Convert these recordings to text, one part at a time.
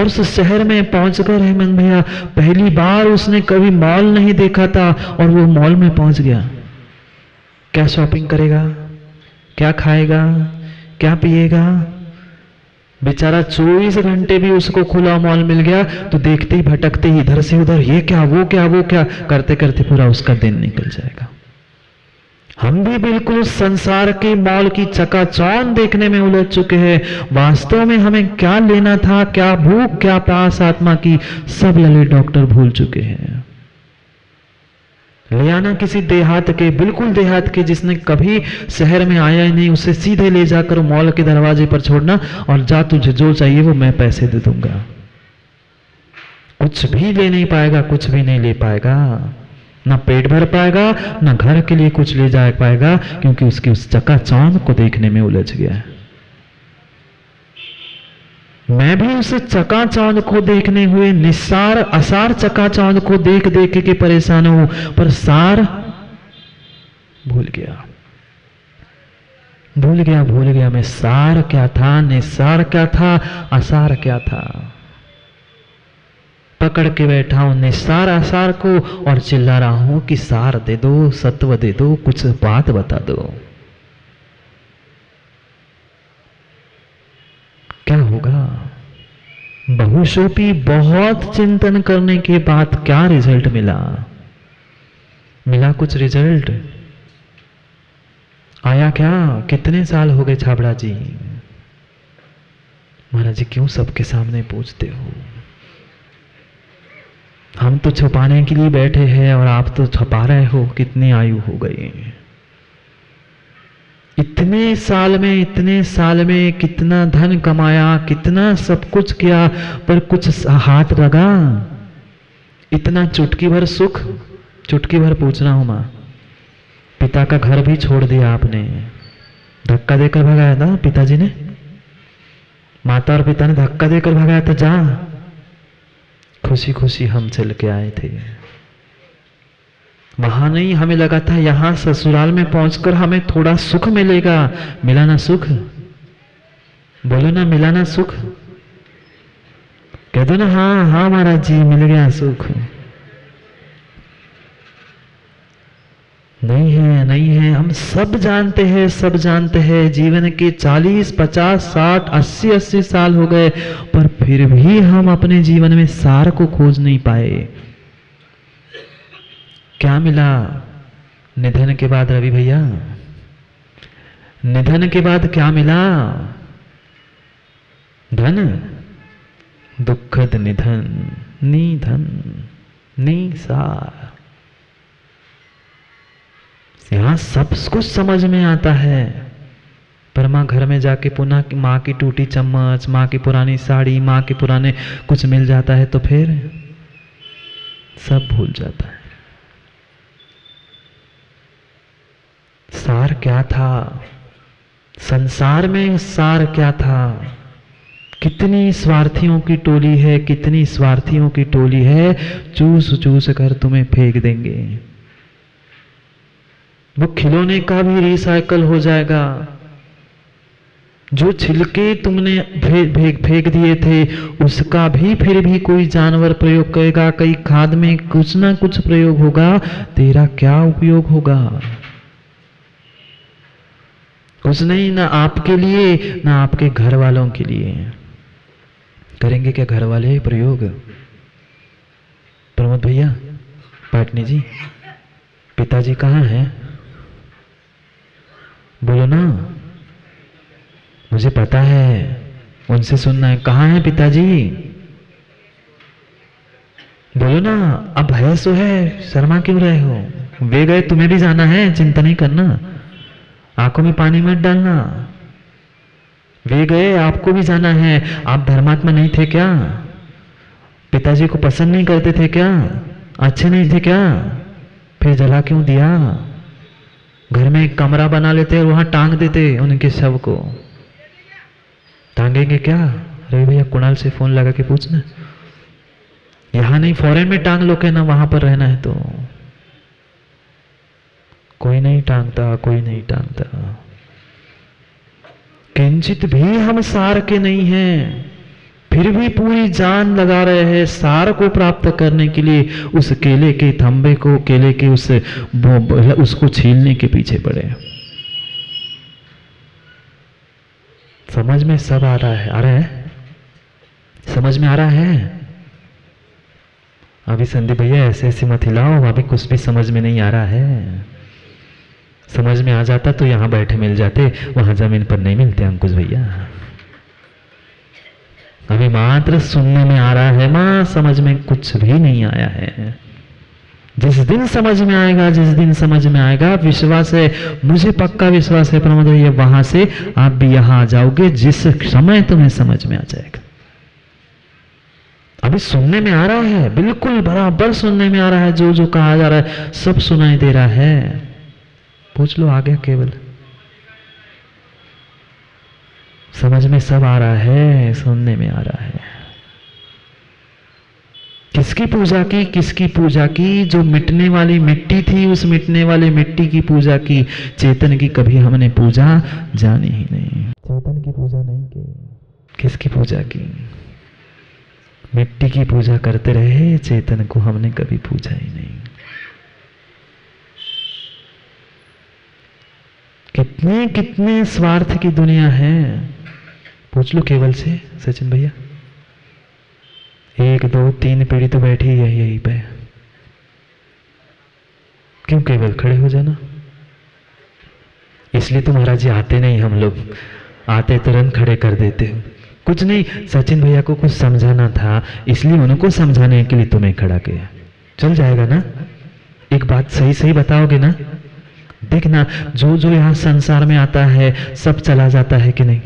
और उस शहर में पहुंचकर हेमंत भैया पहली बार उसने कभी मॉल नहीं देखा था और वो मॉल में पहुंच गया। क्या शॉपिंग करेगा, क्या खाएगा, क्या पिएगा? बेचारा 24 घंटे भी उसको खुला मॉल मिल गया तो देखते ही भटकते ही इधर से उधर, ये क्या वो क्या वो क्या करते करते पूरा उसका दिन निकल जाएगा। हम भी बिल्कुल उस संसार के मॉल की चकाचौंध देखने में उलझ चुके हैं। वास्तव में हमें क्या लेना था, क्या भूख क्या प्यास आत्मा की, सब ललित डॉक्टर भूल चुके हैं। ले आना किसी देहात के, बिल्कुल देहात के, जिसने कभी शहर में आया ही नहीं, उसे सीधे ले जाकर मॉल के दरवाजे पर छोड़ना और जा तुझे जो चाहिए वो मैं पैसे दे दूंगा। कुछ भी ले नहीं पाएगा, कुछ भी नहीं ले पाएगा, ना पेट भर पाएगा, ना घर के लिए कुछ ले जा पाएगा, क्योंकि उसकी उस चकाचौंध को देखने में उलझ गया है। मैं भी उस चकाचौंध को देखने हुए निस्सार असार चकाचौंध को देख देख के परेशान हूं, पर सार भूल गया, भूल गया, भूल गया मैं सार क्या था, निस्सार क्या था, असार क्या था। पकड़ के बैठा हूं निस्सार असार को और चिल्ला रहा हूं कि सार दे दो, सत्व दे दो, कुछ बात बता दो। क्या होगा? बहुशोपी बहुत चिंतन करने के बाद क्या रिजल्ट मिला? मिला कुछ रिजल्ट? आया क्या? कितने साल हो गए छाबड़ा जी? महाराज जी क्यों सबके सामने पूछते हो? हम तो छुपाने के लिए बैठे हैं और आप तो छुपा रहे हो। कितनी आयु हो गई? इतने साल में कितना धन कमाया, कितना सब कुछ किया, पर कुछ हाथ लगा? इतना चुटकी भर सुख, चुटकी भर पूछना हूं मां। पिता का घर भी छोड़ दिया आपने, धक्का देकर भगाया था पिताजी ने, माता और पिता ने धक्का देकर भगाया था, जा। खुशी खुशी हम चल के आए थे। वहां नहीं, हमें लगा था यहां ससुराल में पहुंचकर हमें थोड़ा सुख मिलेगा। मिला ना सुख? बोलो ना, मिला ना सुख? कह दो ना, हाँ हाँ महाराज जी मिल गया सुख। नहीं है, नहीं है। हम सब जानते हैं, सब जानते हैं, जीवन के 40, 50, 60, 80 साल हो गए, पर फिर भी हम अपने जीवन में सार को खोज नहीं पाए। क्या मिला निधन के बाद रवि भैया? निधन के बाद क्या मिला? धन, दुखद निधन, निधन, निसार। यहां सब कुछ समझ में आता है, पर मां घर में जाके पुनः मां की टूटी चम्मच, मां की पुरानी साड़ी, मां के पुराने कुछ मिल जाता है तो फिर सब भूल जाता है। सार क्या था? संसार में सार क्या था? कितनी स्वार्थियों की टोली है, कितनी स्वार्थियों की टोली है, चूस चूस कर तुम्हें फेंक देंगे। वो खिलौने का भी रिसाइकल हो जाएगा। जो छिलके तुमने फेंक दिए थे उसका भी फिर भी कोई जानवर प्रयोग करेगा, कई खाद में कुछ ना कुछ प्रयोग होगा। तेरा क्या उपयोग होगा? कुछ नहीं, ना आपके लिए ना आपके घर वालों के लिए। करेंगे क्या घर वाले प्रयोग? प्रमोद भैया, पाटनी जी, पिताजी कहाँ हैं? बोलो ना, मुझे पता है, उनसे सुनना है। कहाँ है पिताजी? बोलो ना, अब है सो है, शर्मा क्यों रहे हो? वे गए, तुम्हें भी जाना है, चिंता नहीं करना, आंखों में पानी मत डालना। वे गए, आपको भी जाना है। आप धर्मात्मा नहीं थे क्या? पिताजी को पसंद नहीं करते थे क्या? अच्छे नहीं थे क्या? फिर जला क्यों दिया? घर में एक कमरा बना लेते और वहां टांग देते उनके शव को। टांगेंगे क्या? अरे भैया कुणाल से फोन लगा के पूछना। यहां नहीं, फॉरेन में टांग लो के ना, वहां पर रहना है तो। कोई नहीं टांगता, कोई नहीं टांगता। किंचित भी हम सार के नहीं हैं। फिर भी पूरी जान लगा रहे हैं सार को प्राप्त करने के लिए, उस केले के थंबे को, केले के उसको छीलने के पीछे पड़े। समझ में सब आ रहा है? आ रहा है? समझ में आ रहा है? अभी संदीप भैया ऐसे ऐसे मत हिलाओ, अभी कुछ भी समझ में नहीं आ रहा है। समझ में आ जाता तो यहां बैठे मिल जाते, वहां जमीन पर नहीं मिलते अंकुश भैया। अभी मात्र सुनने में आ रहा है मां, समझ में कुछ भी नहीं आया है। जिस दिन समझ में आएगा, जिस दिन समझ में आएगा, विश्वास है, मुझे पक्का विश्वास है प्रमोद भैया, वहां से आप भी यहां आ जाओगे जिस समय तुम्हें समझ में आ जाएगा। अभी सुनने में आ रहा है, बिल्कुल बराबर सुनने में आ रहा है, जो जो कहा जा रहा है सब सुनाई दे रहा है। पूछ लो, आ गया केवल? समझ में सब आ रहा है, सुनने में आ रहा है। किसकी पूजा की? किसकी पूजा की? जो मिटने वाली मिट्टी थी, उस मिटने वाली मिट्टी की पूजा की। चेतन की कभी हमने पूजा जानी ही नहीं। चेतन की पूजा नहीं की। किसकी पूजा की? मिट्टी की पूजा करते रहे, चेतन को हमने कभी पूजा ही नहीं। कितने कितने स्वार्थ की दुनिया है। पूछ लो केवल से, सचिन भैया। 1 2 3 पीढ़ी तो बैठी है यहीं पे। क्यों केवल? खड़े हो जाना। इसलिए तो महाराज जी आते नहीं, हम लोग आते तुरंत खड़े कर देते हो। कुछ नहीं, सचिन भैया को कुछ समझाना था, इसलिए उनको समझाने के लिए तुम्हें खड़ा किया। चल जाएगा ना? एक बात सही सही बताओगे ना? देखना, जो जो यहाँ संसार में आता है सब चला जाता है कि नहीं?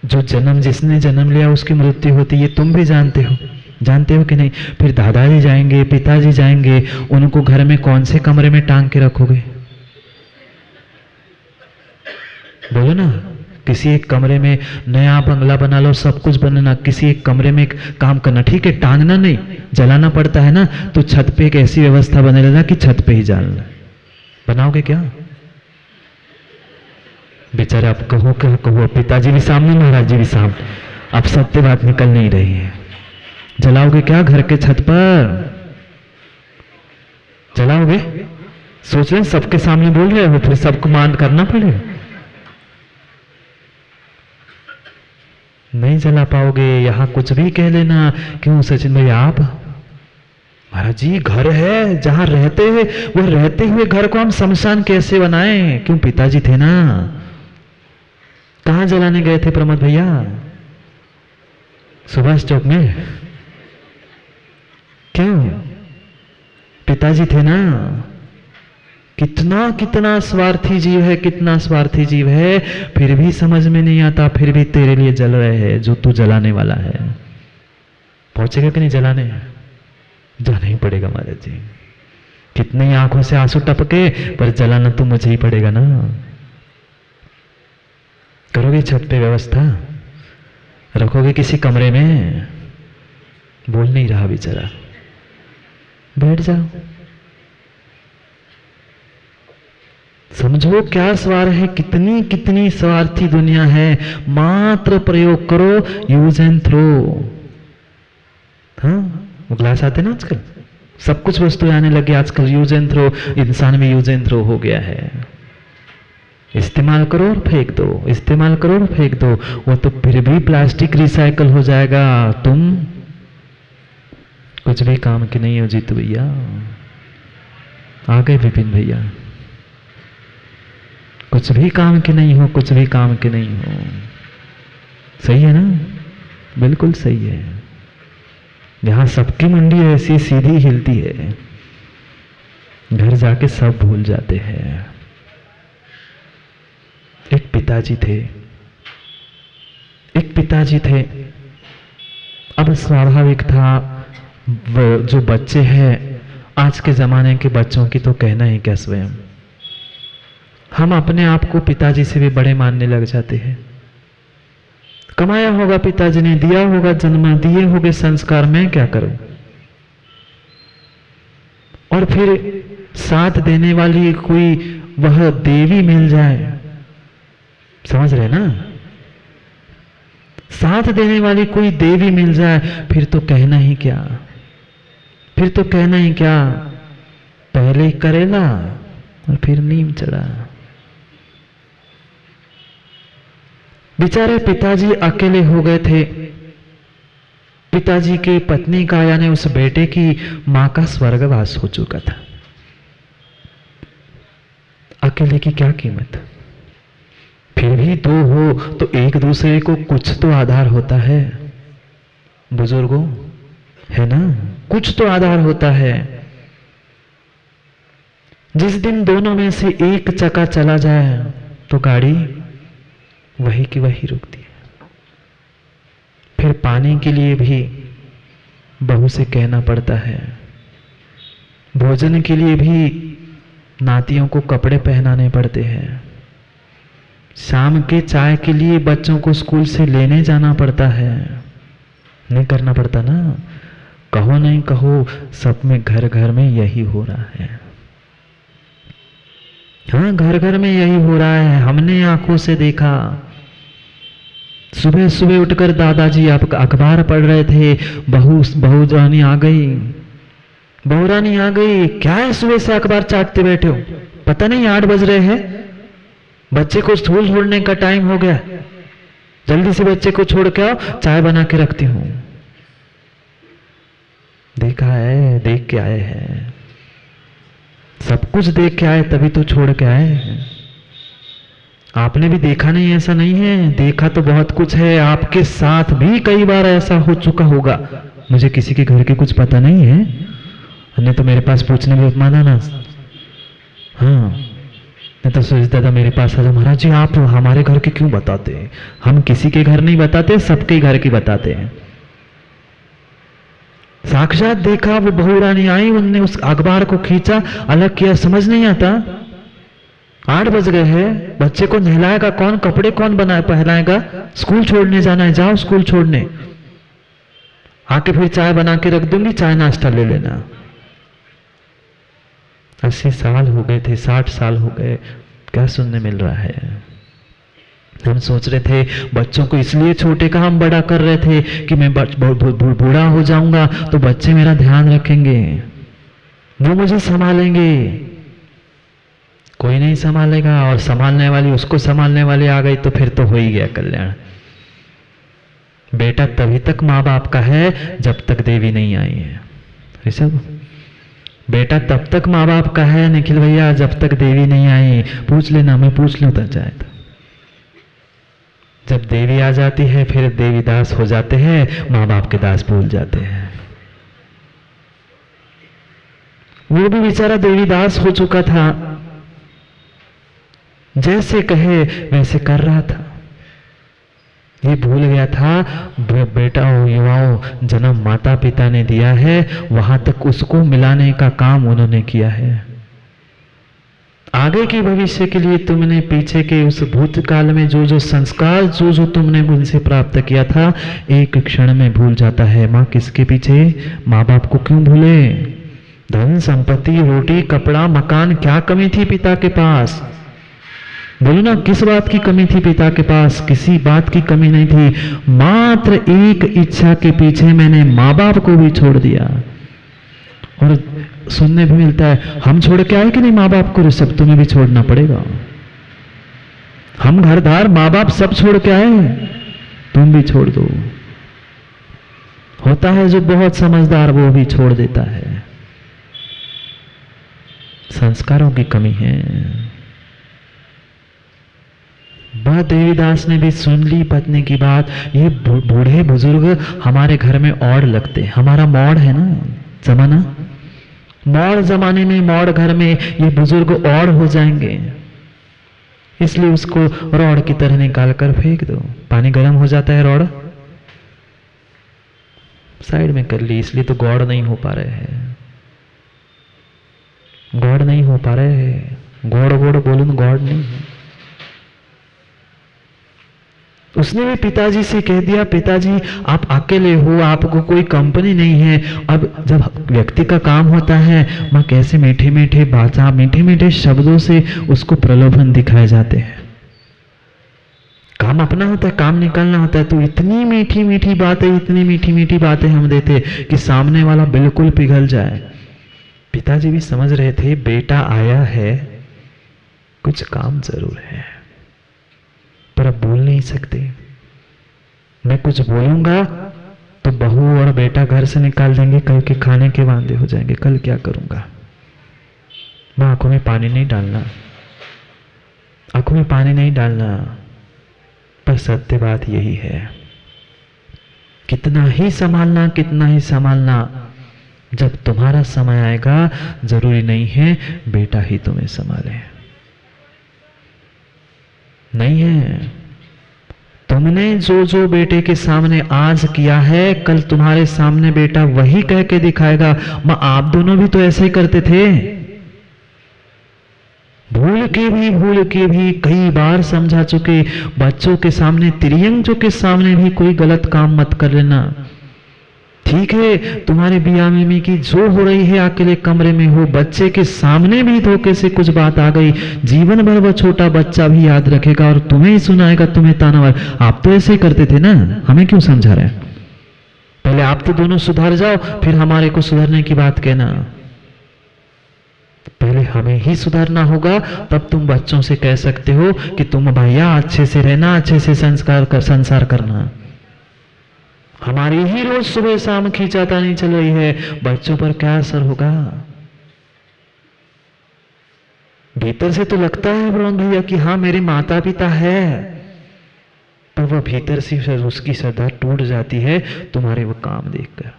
जो जन्म, जिसने जन्म लिया उसकी मृत्यु होती है, तुम भी जानते हो। जानते हो कि नहीं? फिर दादाजी जाएंगे, पिताजी जाएंगे, उनको घर में कौन से कमरे में टांग के रखोगे? बोलो ना। किसी एक कमरे में नया बंगला बना लो, सब कुछ बनना, किसी एक कमरे में काम करना, ठीक है? टांगना नहीं, जलाना पड़ता है ना, तो छत पे एक ऐसी व्यवस्था बने लेना कि छत पे ही जलाना। बनाओगे क्या? बेचारे आप कहो क्या कहो, पिताजी भी सामने, महाराज जी भी सामने, अब सत्य बात निकल नहीं रही है। जलाओगे क्या घर के छत पर? जलाओगे? सोच रहे सबके सामने बोल रहे हो, फिर सबको मान करना पड़ेगा। नहीं जला पाओगे। यहां कुछ भी कह लेना। क्यों सचिन भाई? आप महाराज जी, घर है जहां रहते हैं, वो रहते हुए घर को हम शमशान कैसे बनाएं? क्यों? पिताजी थे ना। कहां जलाने गए थे प्रमोद भैया? सुभाष चौक में। क्यों? पिताजी थे ना। कितना कितना स्वार्थी जीव है, कितना स्वार्थी जीव है, फिर भी समझ में नहीं आता, फिर भी तेरे लिए जल रहे हैं जो तू जलाने वाला है। पहुंचेगा कि नहीं जलाने? जाना ही पड़ेगा महाराज जी। कितनी आंखों से आंसू टपके, पर जलाना तो मुझे ही पड़ेगा ना। करोगे छत पे व्यवस्था? रखोगे किसी कमरे में? बोल नहीं रहा बेचारा। बैठ जाओ। समझो क्या स्वार्थ है, कितनी कितनी स्वार्थी दुनिया है। मात्र प्रयोग करो, यूज एंड थ्रो। हाँ, वो ग्लास आते ना आजकल, सब कुछ वस्तु आने लगे आजकल, यूज एंड थ्रो। इंसान में यूज एंड थ्रो हो गया है। इस्तेमाल करो और फेंक दो, इस्तेमाल करो और फेंक दो, वो तो फिर भी प्लास्टिक रिसाइकल हो जाएगा। तुम कुछ भी काम के नहीं हो जीतू भैया। आ गए विपिन भैया। कुछ भी काम के नहीं हो, कुछ भी काम के नहीं हो। सही है ना? बिल्कुल सही है। यहां सबकी मंडी ऐसी सीधी हिलती है, घर जाके सब भूल जाते हैं। एक पिताजी थे, एक पिताजी थे। अब स्वाभाविक था, जो बच्चे हैं आज के जमाने के बच्चों की तो कहना ही क्या स्वयं, हम अपने आप को पिताजी से भी बड़े मानने लग जाते हैं। कमाया होगा पिताजी ने, दिया होगा जन्म, दिए होंगे संस्कार, मैं क्या करूं? और फिर साथ देने वाली कोई वह देवी मिल जाए, समझ रहे ना? साथ देने वाली कोई देवी मिल जाए फिर तो कहना ही क्या, फिर तो कहना ही क्या। पहले करेला और फिर नीम चढ़ा। बेचारे पिताजी अकेले हो गए थे। पिताजी की पत्नी का यानी उस बेटे की मां का स्वर्गवास हो चुका था। अकेले की क्या कीमत। फिर भी दो हो तो एक दूसरे को कुछ तो आधार होता है बुजुर्गों, है ना, कुछ तो आधार होता है। जिस दिन दोनों में से एक चक्का चला जाए तो गाड़ी वही की वही रुकती है। फिर पानी के लिए भी बहू से कहना पड़ता है, भोजन के लिए भी नातियों को कपड़े पहनाने पड़ते हैं, शाम के चाय के लिए बच्चों को स्कूल से लेने जाना पड़ता है। नहीं करना पड़ता ना। कहो नहीं कहो सब में घर घर में यही हो रहा है। हाँ, घर घर में यही हो रहा है। हमने आंखों से देखा। सुबह सुबह उठकर दादाजी आप अखबार पढ़ रहे थे, बहू रानी आ गई, बहू रानी आ गई। क्या है सुबह से अखबार चाटते बैठे हो, पता नहीं 8 बज रहे हैं, बच्चे को स्कूल छोड़ने का टाइम हो गया, जल्दी से बच्चे को छोड़ के आओ, चाय बना के रखती हूं। देखा है, देख के आए हैं, सब कुछ देख के आए तभी तो छोड़ के आए हैं। आपने भी देखा नहीं ऐसा नहीं है, देखा तो बहुत कुछ है। आपके साथ भी कई बार ऐसा हो चुका होगा। मुझे किसी के घर के कुछ पता नहीं है, नहीं तो मेरे पास पूछने में माना ना। हाँ, मैं तो सोचता था मेरे पास आजा, महाराज जी आप हमारे घर के क्यों बताते हैं? हम किसी के घर नहीं बताते, सबके घर की बताते हैं। साक्षात देखा, वो बहू रानी आई, उनने उस अखबार को खींचा, अलग किया, समझ नहीं आता। 8 बज गए हैं, बच्चे को नहलाएगा कौन, कपड़े कौन पहनाएगा, स्कूल छोड़ने जाना है, जाओ स्कूल छोड़ने, आके फिर चाय बना के रख दूंगी, चाय नाश्ता ले लेना। 80 साल हो गए थे, 60 साल हो गए, क्या सुनने मिल रहा है? हम सोच रहे थे बच्चों को इसलिए छोटे का हम बड़ा कर रहे थे कि मैं बूढ़ा हो जाऊंगा तो बच्चे मेरा ध्यान रखेंगे, वो मुझे संभालेंगे। कोई नहीं संभालेगा, और संभालने वाली, उसको संभालने वाली आ गई तो फिर तो हो ही गया कल्याण। बेटा तभी तक माँ बाप का है जब तक देवी नहीं आई है। ऋषभ, बेटा तब तक माँ बाप का है निखिल भैया जब तक देवी नहीं आई। पूछ लेना, मैं पूछ लूं तक जाए तो। जब देवी आ जाती है फिर देवी दास हो जाते हैं, माँ बाप के दास भूल जाते हैं। वो भी बेचारा देवी दास हो चुका था, जैसे कहे वैसे कर रहा था। ये भूल गया था बेटा युवाओं जन्म माता पिता ने दिया है, वहां तक उसको मिलाने का काम उन्होंने किया है। आगे के भविष्य के लिए तुमने पीछे के उस भूतकाल में जो जो संस्कार जो तुमने उनसे प्राप्त किया था, एक क्षण में भूल जाता है। माँ किसके पीछे? माँ बाप को क्यों भूले? धन संपत्ति रोटी कपड़ा मकान, क्या कमी थी पिता के पास? बोलो ना, किस बात की कमी थी पिता के पास? किसी बात की कमी नहीं थी, मात्र एक इच्छा के पीछे मैंने माँ बाप को भी छोड़ दिया। और सुनने भी मिलता है, हम छोड़ के आए कि नहीं माँ बाप को, सब तुम्हें भी छोड़ना पड़ेगा। हम घरदार माँ बाप सब छोड़ के आए, तुम भी छोड़ दो। होता है जो बहुत समझदार वो भी छोड़ देता है। संस्कारों की कमी है। वह देवीदास ने भी सुन ली पत्नी की बात। ये बूढ़े बुजुर्ग हमारे घर में और लगते, हमारा मौड़ है ना जमाना, मौड़ जमाने में मौड़ घर में ये बुजुर्ग और हो जाएंगे, इसलिए उसको रॉड की तरह निकाल कर फेंक दो। पानी गर्म हो जाता है, रॉड साइड में कर ली, इसलिए तो गौड़ नहीं हो पा रहे हैं, गौड़ नहीं हो पा रहे हैं। गौड़ गौड़ बोलूं, गौड़ नहीं है। उसने भी पिताजी से कह दिया, पिताजी आप अकेले हो, आपको कोई कंपनी नहीं है। अब जब व्यक्ति का काम होता है, मां कैसे मीठे मीठे बाचा, मीठे मीठे शब्दों से उसको प्रलोभन दिखाए जाते हैं। काम काम अपना होता है, काम निकालना होता है, तो इतनी मीठी मीठी बातें, इतनी मीठी मीठी बातें हम देते कि सामने वाला बिल्कुल पिघल जाए। पिताजी भी समझ रहे थे बेटा आया है, कुछ काम जरूर है, पर अब बोल नहीं सकते। मैं कुछ बोलूंगा तो बहू और बेटा घर से निकाल देंगे, कल के खाने के वांदे हो जाएंगे, कल क्या करूंगा। मैं आंखों में पानी नहीं डालना, आंखों में पानी नहीं डालना, पर सत्य बात यही है, कितना ही संभालना, कितना ही संभालना, जब तुम्हारा समय आएगा जरूरी नहीं है बेटा ही तुम्हें संभाले। नहीं है, तुमने जो जो बेटे के सामने आज किया है, कल तुम्हारे सामने बेटा वही कह के दिखाएगा। मां आप दोनों भी तो ऐसे ही करते थे, भूल के भी कई बार समझा चुके, बच्चों के सामने, तिरंजों के सामने भी कोई गलत काम मत कर लेना। ठीक है, तुम्हारे बिया में की जो हो रही है अकेले कमरे में हो, बच्चे के सामने भी धोखे से कुछ बात आ गई, जीवन भर वह छोटा बच्चा भी याद रखेगा और तुम्हें ही सुनाएगा, तुम्हें ताना मार। आप तो ऐसे ही करते थे ना, हमें क्यों समझा रहे हैं? पहले आप तो दोनों सुधर जाओ, फिर हमारे को सुधरने की बात कहना। पहले हमें ही सुधरना होगा, तब तुम बच्चों से कह सकते हो कि तुम भैया अच्छे से रहना, अच्छे से संसार करना। हमारी ही रोज सुबह शाम खींचातानी चल रही है, बच्चों पर क्या असर होगा? भीतर से तो लगता है ब्रह्म भैया कि हाँ मेरे माता पिता है, पर वह भीतर से उसकी श्रद्धा टूट जाती है तुम्हारे वो काम देखकर।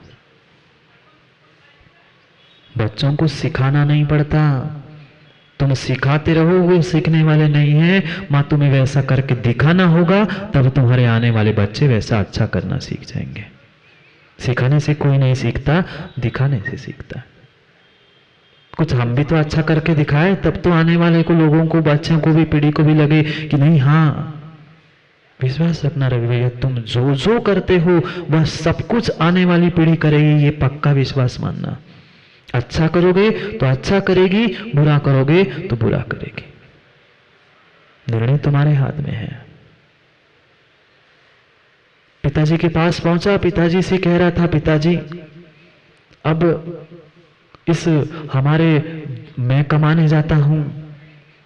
बच्चों को सिखाना नहीं पड़ता, तुम सिखाते रहो, वो सीखने वाले नहीं है। मां तुम्हें वैसा करके दिखाना होगा, तब तुम्हारे आने वाले बच्चे वैसा अच्छा करना सीख जाएंगे। सिखाने से कोई नहीं सीखता, दिखाने से सीखता। कुछ हम भी तो अच्छा करके दिखाए, तब तो आने वाले को, लोगों को, बच्चों को भी, पीढ़ी को भी लगे कि नहीं, हाँ विश्वास रखना रवि भैया, तुम जो जो करते हो वह सब कुछ आने वाली पीढ़ी करेगी, ये पक्का विश्वास मानना। अच्छा करोगे तो अच्छा करेगी, बुरा करोगे तो बुरा करेगी। निर्णय तुम्हारे हाथ में है। पिताजी के पास पहुंचा, पिताजी से कह रहा था, पिताजी अब इस हमारे, मैं कमाने जाता हूं,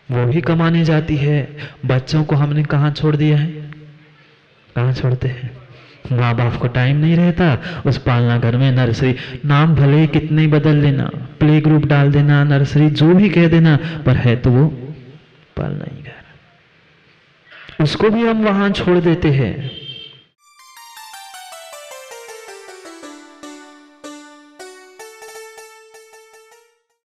वो भी कमाने जाती है, बच्चों को हमने कहां छोड़ दिया है? कहां छोड़ते हैं? माँ बाप को टाइम नहीं रहता, उस पालना घर में, नर्सरी, नाम भले कितने बदल लेना, प्ले ग्रुप डाल देना, नर्सरी जो भी कह देना, पर है तो वो पालना ही घर। उसको भी हम वहां छोड़ देते हैं।